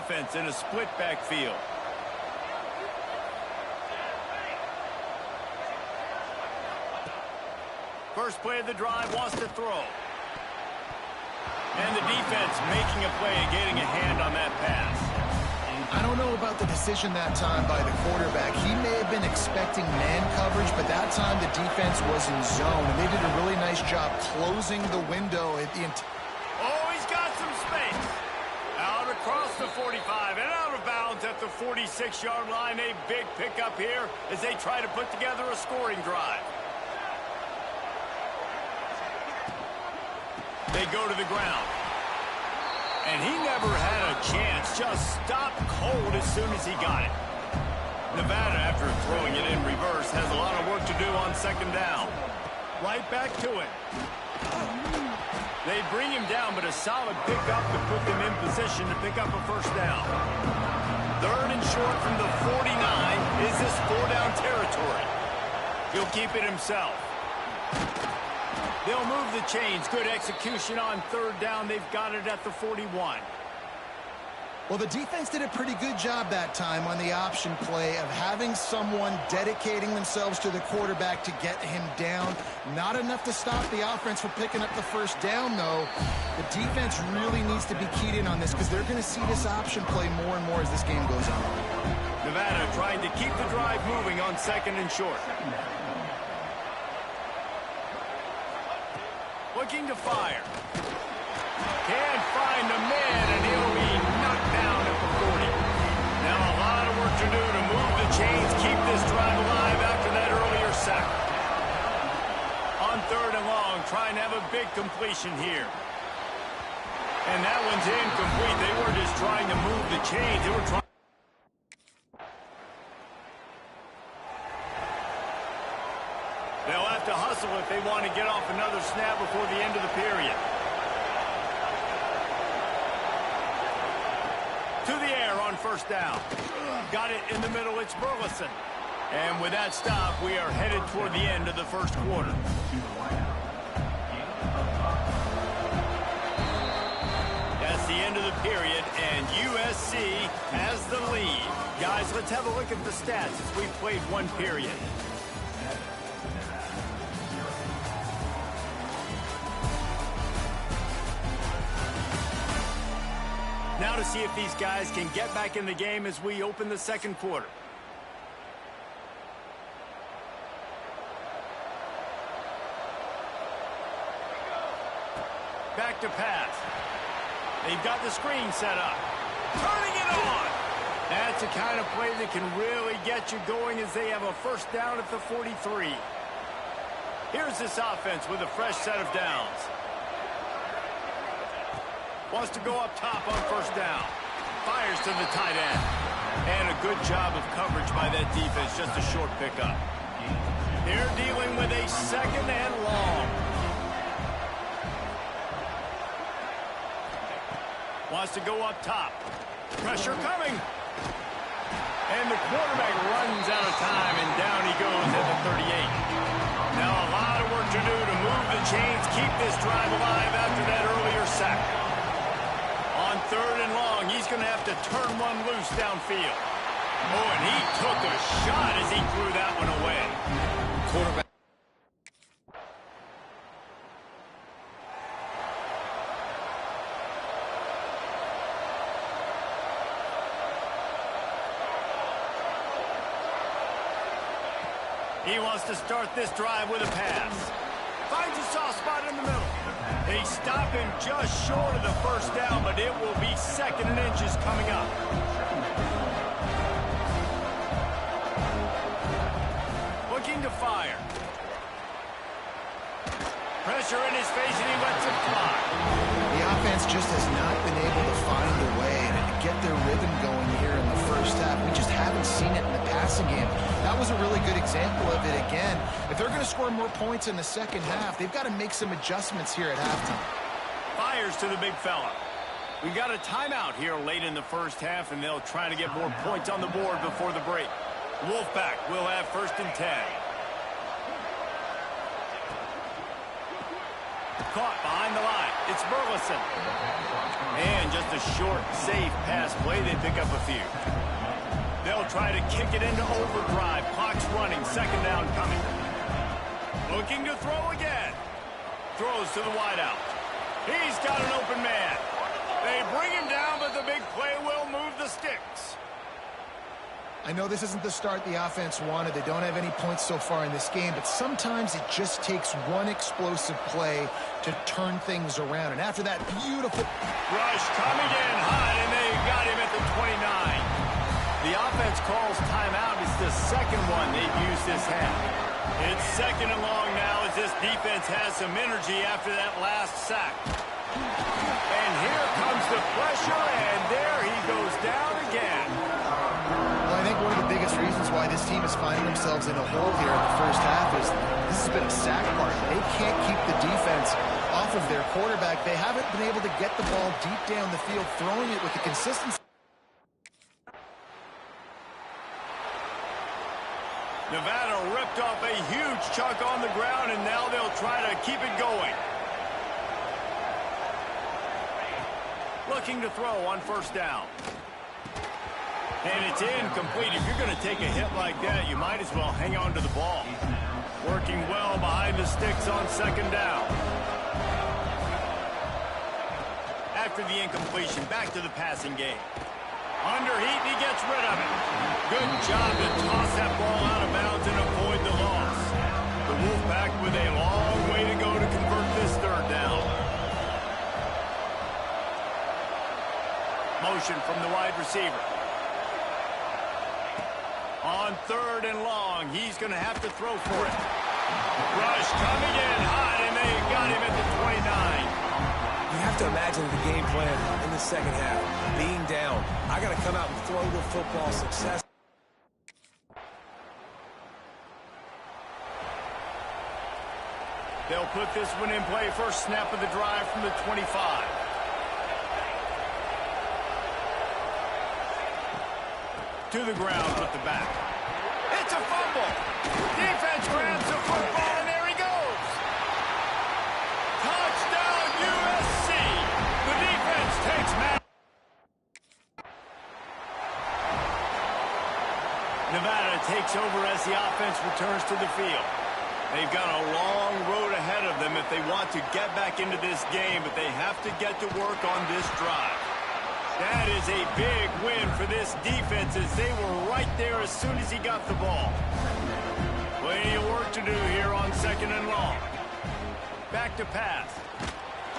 offense in a split backfield. First play of the drive, wants to throw. And the defense making a play and getting a hand on that pass. I don't know about the decision that time by the quarterback. He may have been expecting man coverage, but that time the defense was in zone. And they did a really nice job closing the window at the end. Oh, he's got some space. Out across the 45 and out of bounds at the 46-yard line. A big pickup here as they try to put together a scoring drive. They go to the ground. And he never had a chance. Just stopped cold as soon as he got it. Nevada, after throwing it in reverse, has a lot of work to do on second down. Right back to it. They bring him down, but a solid pickup to put them in position to pick up a first down. Third and short from the 49. Is this four-down territory? He'll keep it himself. They'll move the chains. Good execution on third down. They've got it at the 41. Well, the defense did a pretty good job that time on the option play of having someone dedicating themselves to the quarterback to get him down. Not enough to stop the offense from picking up the first down, though. The defense really needs to be keyed in on this because they're going to see this option play more and more as this game goes on. Nevada trying to keep the drive moving on second and short. Looking to fire. Can't find the man, and he'll be knocked down at the 40. Now a lot of work to do to move the chains, keep this drive alive after that earlier sack. On third and long, trying to have a big completion here. And that one's incomplete. They were just trying to move the chains. They were trying. They'll have to hustle if they want to get off another snap before the end of the period. To the air on first down. Got it in the middle. It's Burleson. And with that stop, we are headed toward the end of the first quarter. That's the end of the period, and USC has the lead. Guys, let's have a look at the stats as we've played one period. Now to see if these guys can get back in the game as we open the second quarter. Back to pass. They've got the screen set up. Turning it on. That's the kind of play that can really get you going as they have a first down at the 43. Here's this offense with a fresh set of downs. Wants to go up top on first down. Fires to the tight end. And a good job of coverage by that defense. Just a short pickup. They're dealing with a second and long. Wants to go up top. Pressure coming. And the quarterback runs out of time, and down he goes at the 38. Now a lot of work to do to move the chains, keep this drive alive after that earlier sack. On third and long, he's going to have to turn one loose downfield. Oh, and he took a shot as he threw that one away. Quarterback. He wants to start this drive with a pass. Finds a soft spot in the middle. They stop him just short of the first down, but it will be second and inches coming up. Looking to fire. Pressure in his face, and he lets it fly. The offense just has not been able to find a way to get their rhythm going here in the first half. We just haven't seen it in the passing game. That was a really good example of it again. If they're going to score more points in the second half, they've got to make some adjustments here at halftime. Fires to the big fella. We got a timeout here late in the first half, and they'll try to get more points on the board before the break. Wolfpack will have first and 10. Caught behind the line. It's Burleson. And just a short, safe pass play. They pick up a few. They'll try to kick it into overdrive. Clock's running. Second down coming. Looking to throw again. Throws to the wideout. He's got an open man. They bring him down, but the big play will move the sticks. I know this isn't the start the offense wanted. They don't have any points so far in this game, but sometimes it just takes one explosive play to turn things around. And after that beautiful rush coming in hot, and they got him at the 29. The offense calls timeout. It's the second one they've used this half. It's second and long now as this defense has some energy after that last sack. And here comes the pressure, and there he goes down again. Well, I think one of the biggest reasons why this team is finding themselves in a hole here in the first half is this has been a sack party. They can't keep the defense off of their quarterback. They haven't been able to get the ball deep down the field, throwing it with the consistency. Nevada ripped off a huge chunk on the ground, and now they'll try to keep it going. Looking to throw on first down. And it's incomplete. If you're going to take a hit like that, you might as well hang on to the ball. Working well behind the sticks on second down. After the incompletion, back to the passing game. Under heat, he gets rid of it. Good job to toss that ball out of bounds and avoid the loss. The Wolfpack with a long way to go to convert this third down. Motion from the wide receiver. On third and long, he's going to have to throw for it. Rush coming in hot, and they got him at the 29. You have to imagine the game plan in the second half. Being down, I got to come out and throw the football. Success. They'll put this one in play. First snap of the drive from the 25. To the ground with the back. It's a fumble. Defense grabs the football, and there he goes. Touchdown, USC. The defense takes match. Nevada takes over as the offense returns to the field. They've got a long road ahead of them if they want to get back into this game, but they have to get to work on this drive. That is a big win for this defense as they were right there as soon as he got the ball. Plenty of work to do here on second and long. Back to pass.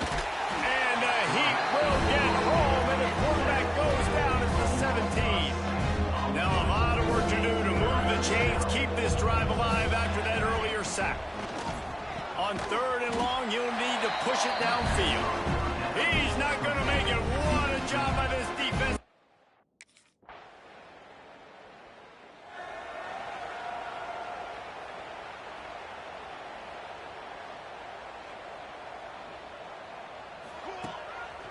And the Heat will get home, and the quarterback goes down at the 17. Now a lot of work to do to move the chains, keep this drive alive after that earlier sack. On third and long, you'll need to push it downfield. He's not going to make it. What a job by this defense.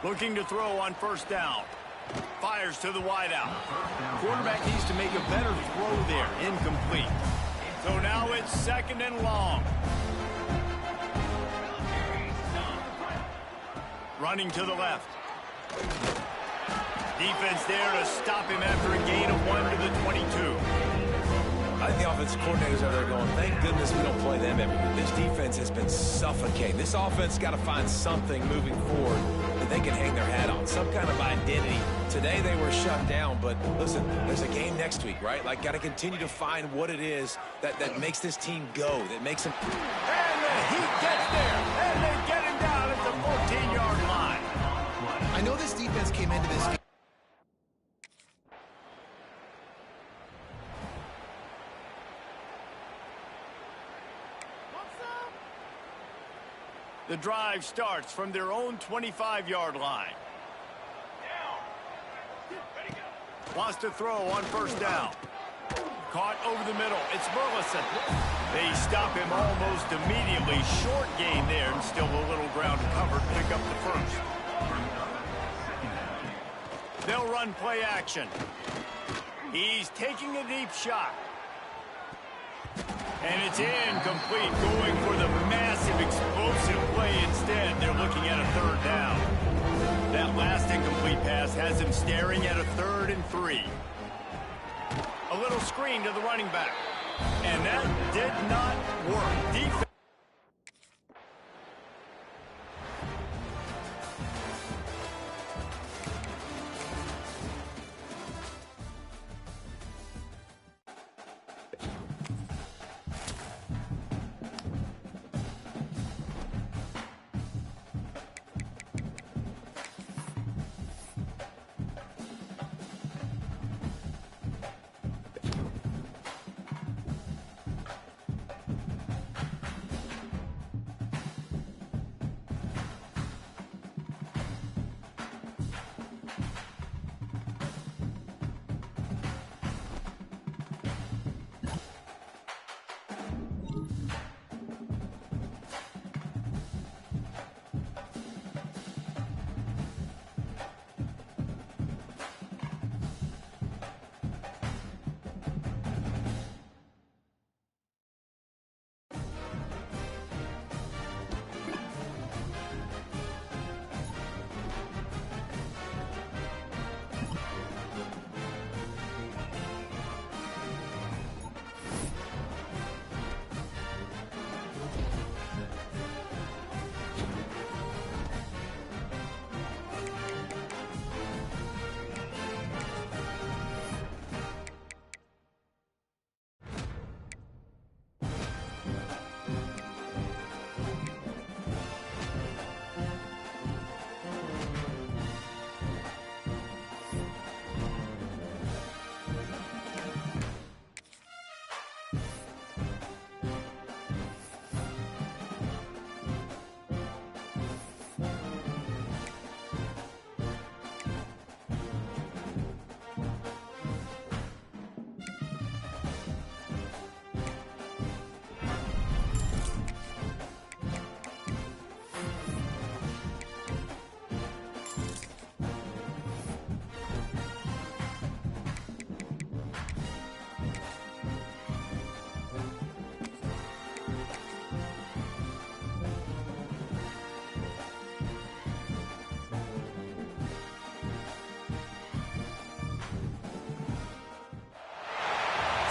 Looking to throw on first down. Fires to the wideout. Quarterback needs to make a better throw there. Incomplete. So now it's second and long. Running to the left. Defense there to stop him after a gain of 1 to the 22. I think the offensive coordinators are there going, thank goodness we don't play them every week. This defense has been suffocating. This offense got to find something moving forward that they can hang their hat on, some kind of identity. Today they were shut down, but listen, there's a game next week, right? Like, got to continue to find what it is that makes this team go, that makes them... And the Heat gets there, and they get him down at the 14-yard line. I know this defense came into this game. The drive starts from their own 25-yard line. Wants to throw on first down. Caught over the middle. It's Burleson. They stop him almost immediately. Short gain there, and still a little ground covered. Pick up the first. They'll run play action. He's taking a deep shot. And it's incomplete, going for the massive explosive play instead. They're looking at a third down. That last incomplete pass has him staring at a 3rd and 3. A little screen to the running back. And that did not work. Defense.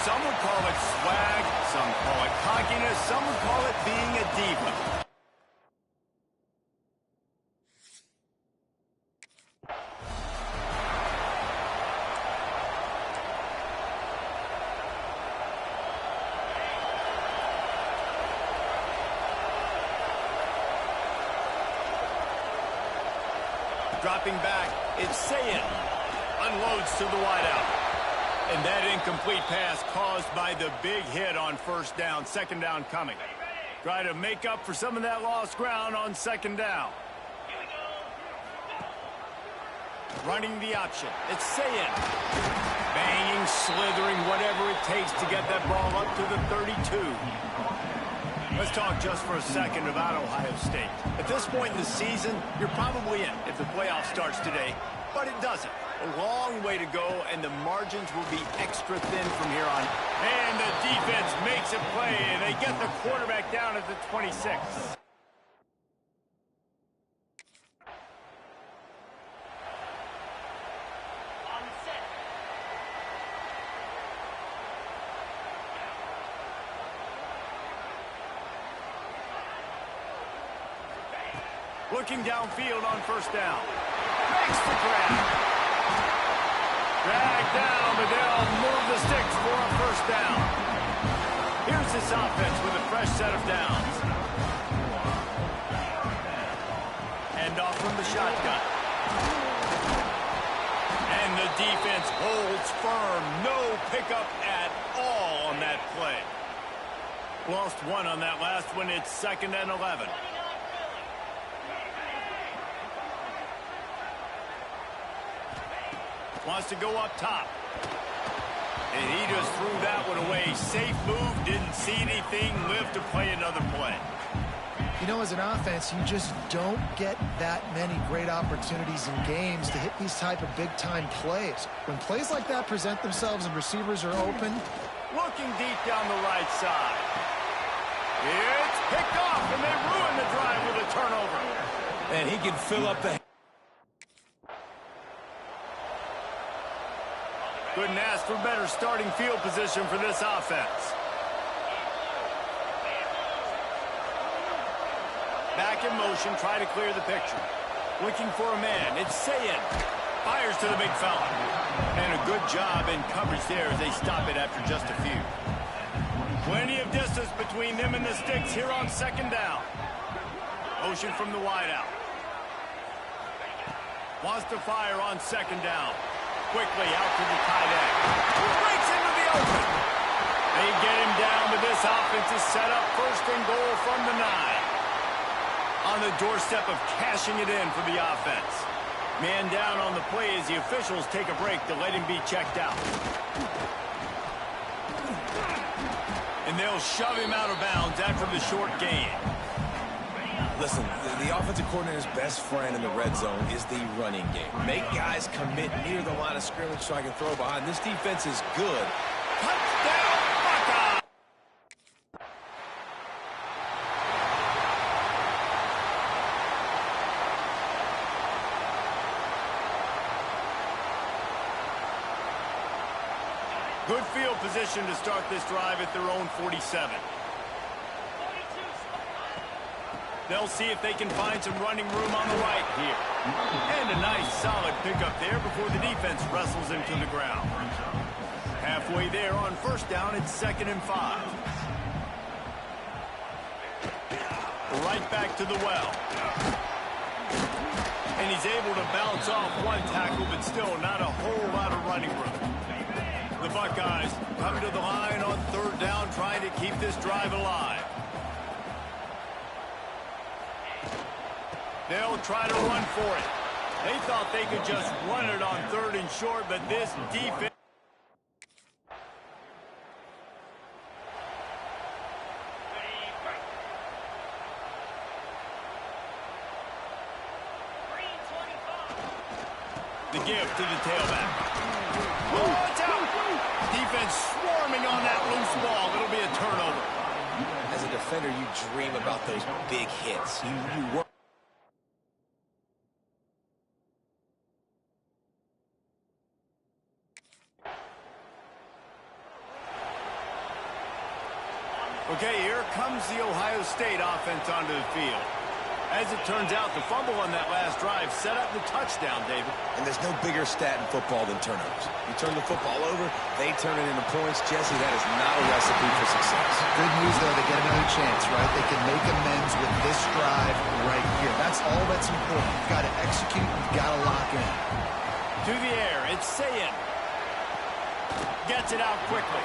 Some would call it swag, some call it cockiness, some would call it being a diva. Dropping back, it's Sayin. Unloads to the wideout. And that incomplete pass caused by the big hit on first down. Second down coming. Try to make up for some of that lost ground on second down. Running the option. It's Sayin. Banging, slithering, whatever it takes to get that ball up to the 32. Let's talk just for a second about Ohio State. At this point in the season, you're probably in if the playoff starts today, but it doesn't. A long way to go, and the margins will be extra thin from here on. And the defense makes a play, and they get the quarterback down at the 26. Looking downfield on first down. Makes the grab. Dragged down, but they'll move the sticks for a first down. Here's this offense with a fresh set of downs. Hand off from the shotgun. And the defense holds firm. No pickup at all on that play. Lost one on that last one. It's 2nd and 11. Wants to go up top. And he just threw that one away. Safe move, didn't see anything, lived to play another play. You know, as an offense, you just don't get that many great opportunities in games to hit these type of big-time plays. When plays like that present themselves and receivers are open, Looking deep down the right side. It's picked off, and they ruin the drive with a turnover. And he can fill up the... Couldn't ask for better starting field position for this offense. Back in motion, try to clear the picture. Looking for a man. It's Sayin. Fires to the big fella. And a good job in coverage there as they stop it after just a few. Plenty of distance between them and the sticks here on second down. Motion from the wideout. Wants to fire on second down. Quickly out to the tight end. Breaks into the open. They get him down, but this offense is set up first and goal from the 9. On the doorstep of cashing it in for the offense. Man down on the play as the officials take a break to let him be checked out. And they'll shove him out of bounds after the short gain. Listen, the offensive coordinator's best friend in the red zone is the running game. Make guys commit near the line of scrimmage so I can throw behind. This defense is good. Touchdown, Buckeye! Good field position to start this drive at their own 47. They'll see if they can find some running room on the right here. And a nice solid pickup there before the defense wrestles him to the ground. Halfway there on first down, it's 2nd and 5. Right back to the well. And he's able to bounce off one tackle, but still not a whole lot of running room. The Buckeyes come to the line on 3rd down, trying to keep this drive alive. They'll try to run for it. They thought they could just run it on 3rd and short, but this defense... The give to the tailback. Oh, it's out! Defense swarming on that loose ball. It'll be a turnover. As a defender, you dream about those big hits. You work. Okay, here comes the Ohio State offense onto the field. As it turns out, the fumble on that last drive set up the touchdown, David. And there's no bigger stat in football than turnovers. You turn the football over, they turn it into points. Jesse, that is not a recipe for success. Good news, though, they get another chance, right? They can make amends with this drive right here. That's all that's important. You've got to execute. You've got to lock in. To the air, it's Sayin. Gets it out quickly.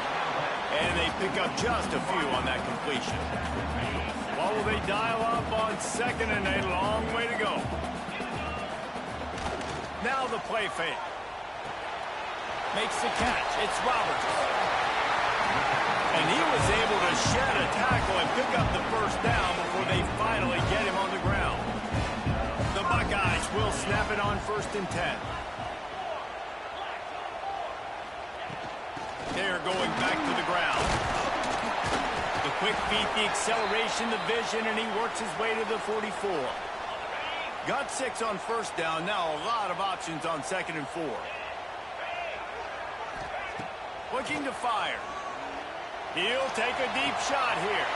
And they pick up just a few on that completion. What will they dial up on 2nd and a long way to go? Now the play fake. Makes the catch. It's Roberts. And he was able to shed a tackle and pick up the first down before they finally get him on the ground. The Buckeyes will snap it on 1st and 10. They're going back to the ground. The quick feet, the acceleration, the vision, and he works his way to the 44. Got 6 on 1st down. Now a lot of options on 2nd and 4. Looking to fire. He'll take a deep shot here.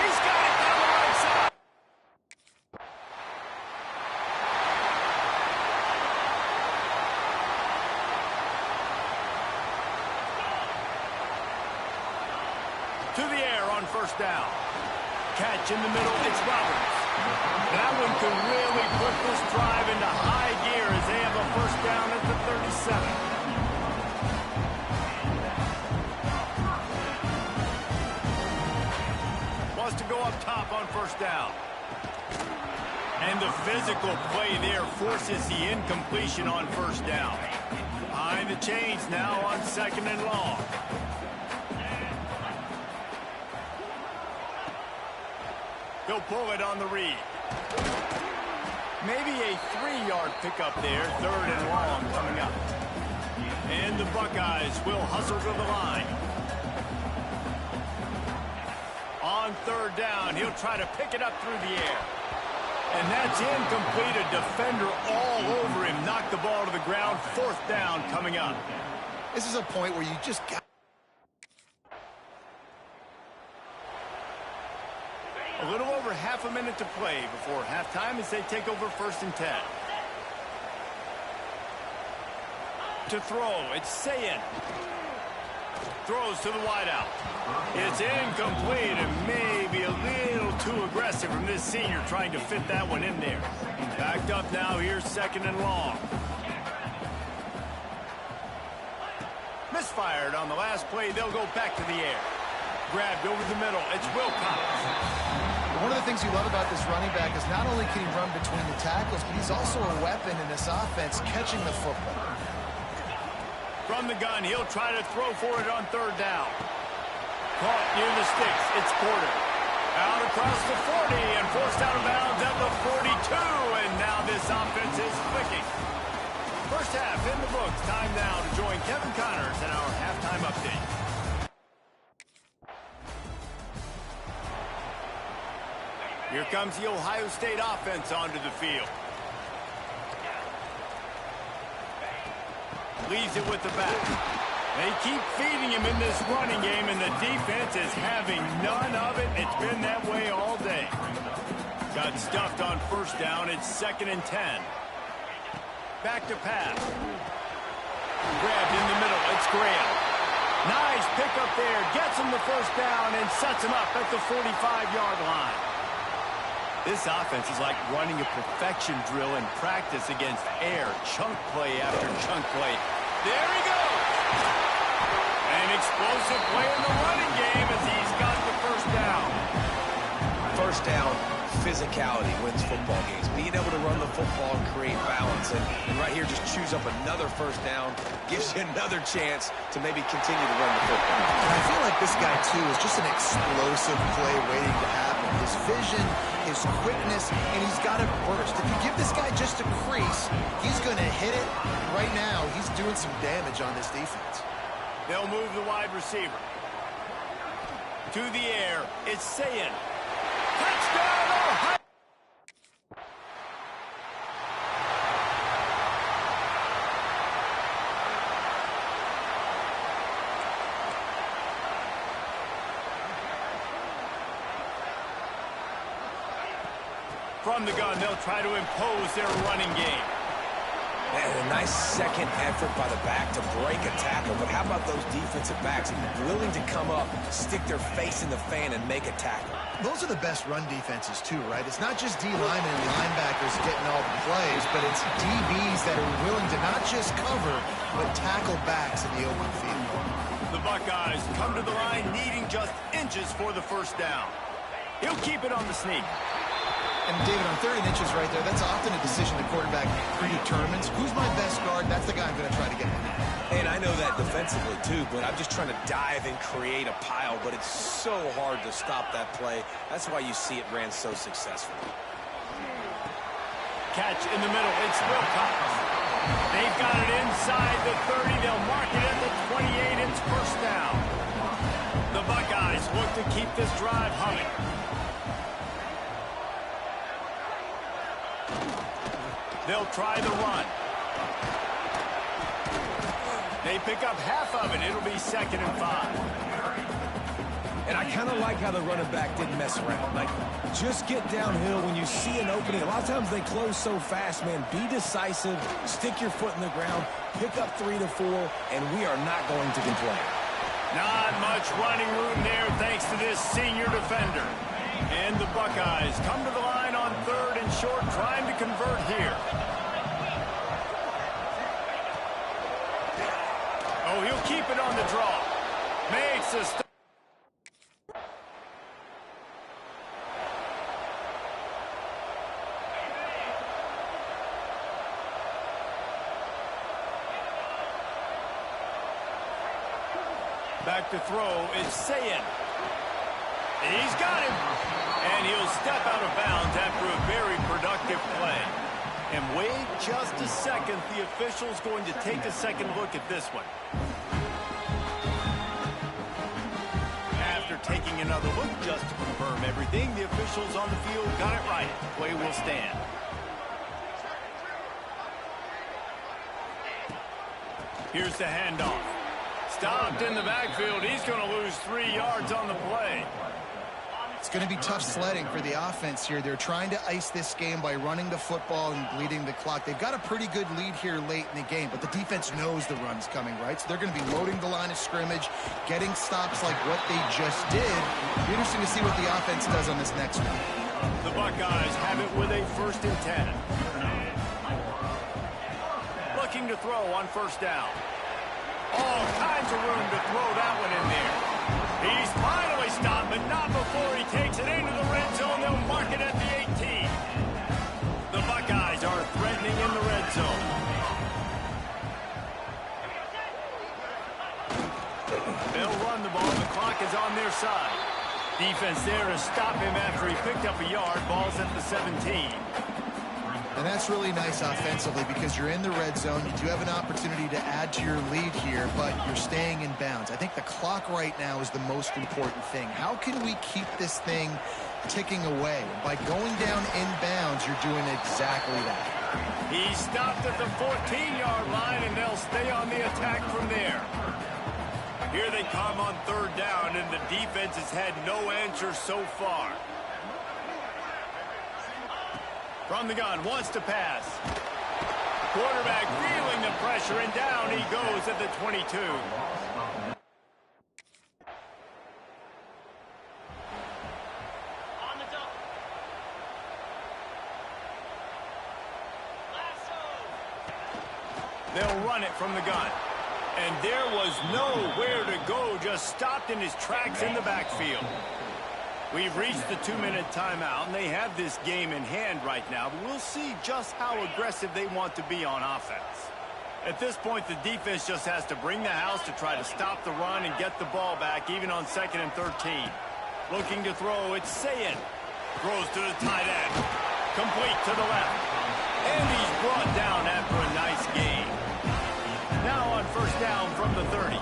He's got it down the right side. To the air on 1st down. Catch in the middle, it's Roberts. That one could really put this drive into high gear as they have a 1st down at the 37. Wants to go up top on 1st down. And the physical play there forces the incompletion on 1st down. Behind the chains now on 2nd and long. He'll pull it on the read. Maybe a 3-yard pickup there, 3rd and long coming up. And the Buckeyes will hustle to the line. on third down. He'll try to pick it up through the air. And that's incomplete. A defender all over him. Knocked the ball to the ground. Fourth down coming up. This is a point where you just got... A little over half a minute to play before halftime as they take over 1st and 10. To throw, it's Sayin. Throws to the wideout. It's incomplete and maybe a little too aggressive from this senior trying to fit that one in there. Backed up now, here's 2nd and long. Misfired on the last play, they'll go back to the air. Grabbed over the middle, it's Wilcox. One of the things you love about this running back is not only can he run between the tackles, but he's also a weapon in this offense catching the football. From the gun, he'll try to throw for it on 3rd down. Caught near the sticks. It's Porter. Out across the 40 and forced out of bounds at the 42. And now this offense is clicking. First half in the books. Time now to join Kevin Connors in our halftime update. Here comes the Ohio State offense onto the field. Leaves it with the back. They keep feeding him in this running game, and the defense is having none of it. It's been that way all day. Got stuffed on 1st down. It's 2nd and 10. Back to pass. Grabbed in the middle. It's Graham. Nice pickup there. Gets him the 1st down and sets him up at the 45-yard line. This offense is like running a perfection drill in practice against air. Chunk play after chunk play. There he goes. An explosive play in the running game as he's got the 1st down. 1st down, physicality wins football games. Being able to run the football and create balance. And right here, just choose up another 1st down. Gives you another chance to maybe continue to run the football. And I feel like this guy, too, is just an explosive play waiting to happen. His vision, his quickness, and he's got a burst. If you give this guy just a crease, he's going to hit it. Right now, he's doing some damage on this defense. They'll move the wide receiver. To the air, it's Sayin. Touchdown, Ohio! From the gun, they'll try to impose their running game. And a nice second effort by the back to break a tackle. But how about those defensive backs willing to come up, stick their face in the fan, and make a tackle? Those are the best run defenses, too, right? It's not just D linemen and linebackers getting all the plays, but it's DBs that are willing to not just cover, but tackle backs in the open field. The Buckeyes come to the line needing just inches for the 1st down. He'll keep it on the sneak. And, David, on 3rd and inches right there, that's often a decision the quarterback predetermines. Who's my best guard? That's the guy I'm going to try to get behind. And I know that defensively, too, but I'm just trying to dive and create a pile, but it's so hard to stop that play. That's why you see it ran so successfully. Catch in the middle. It's Wilcox. They've got it inside the 30. They'll mark it at the 28. It's 1st down. The Buckeyes look to keep this drive humming. They'll try the run. They pick up half of it. It'll be 2nd and 5. And I kind of like how the running back didn't mess around. Like, just get downhill when you see an opening. A lot of times they close so fast, man. Be decisive. Stick your foot in the ground. Pick up 3 to 4, and we are not going to complain. Not much running room there thanks to this senior defender. And the Buckeyes come to the line on 3rd and short, trying to convert here. Oh, he'll keep it on the draw. Makes a stop. Back to throw is Sayin. He's got him. And he'll step out of bounds after a very productive play. And wait just a second. The official's going to take a second look at this one. After taking another another look just to confirm everything. The officials on the field got it right. Play will stand. Here's the handoff. Stopped in the backfield. He's going to lose 3 yards on the play. It's going to be tough sledding for the offense here. They're trying to ice this game by running the football and bleeding the clock. They've got a pretty good lead here late in the game, but the defense knows the run's coming, right? So they're going to be loading the line of scrimmage, getting stops like what they just did. It'll be interesting to see what the offense does on this next one. The Buckeyes have it with a 1st and 10. Looking to throw on 1st down. All kinds of room to throw that one in there. He's finally stopped, but not before he takes it into the red zone. They'll mark it at the 18. The Buckeyes are threatening in the red zone. They'll run the ball. The clock is on their side. Defense there to stop him after he picked up a yard. Ball's at the 17. And that's really nice offensively because you're in the red zone. You do have an opportunity to add to your lead here, but you're staying in bounds. I think the clock right now is the most important thing. How can we keep this thing ticking away? By going down in bounds, you're doing exactly that. He stopped at the 14-yard line, and they'll stay on the attack from there. Here they come on 3rd down, and the defense has had no answer so far. From the gun, wants to pass. Quarterback feeling the pressure, and down he goes at the 22. They'll run it from the gun. And there was nowhere to go, just stopped in his tracks in the backfield. We've reached the 2-minute timeout, and they have this game in hand right now, but we'll see just how aggressive they want to be on offense. At this point, the defense just has to bring the house to try to stop the run and get the ball back, even on 2nd and 13. Looking to throw, it's Sayin. Throws to the tight end. Complete to the left. And he's brought down after a nice gain. Now on 1st down from the 30.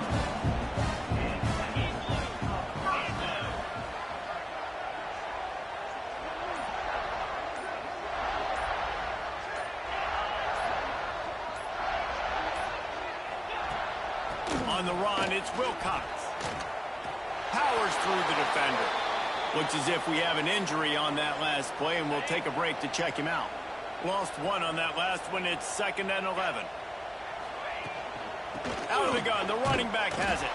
On the run, it's Wilcox. Powers through the defender. Looks as if we have an injury on that last play, and we'll take a break to check him out. Lost 1 on that last one. It's 2nd and 11. Out of the gun, the running back has it.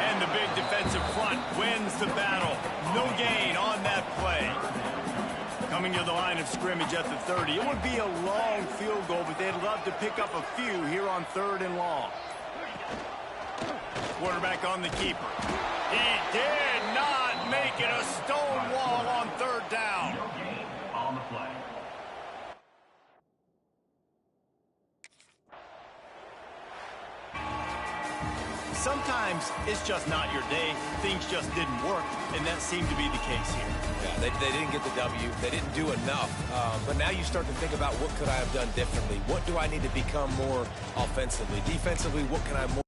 And the big defensive front wins the battle. No gain on that play. Coming to the line of scrimmage at the 30. It would be a long field goal, but they'd love to pick up a few here on 3rd and long. Quarterback on the keeper. He did not make it a stone wall on 3rd down. On the play. Sometimes it's just not your day. Things just didn't work, and that seemed to be the case here. Yeah, they didn't get the W. They didn't do enough. But now you start to think about what could I have done differently? What do I need to become more offensively? Defensively, what can I more?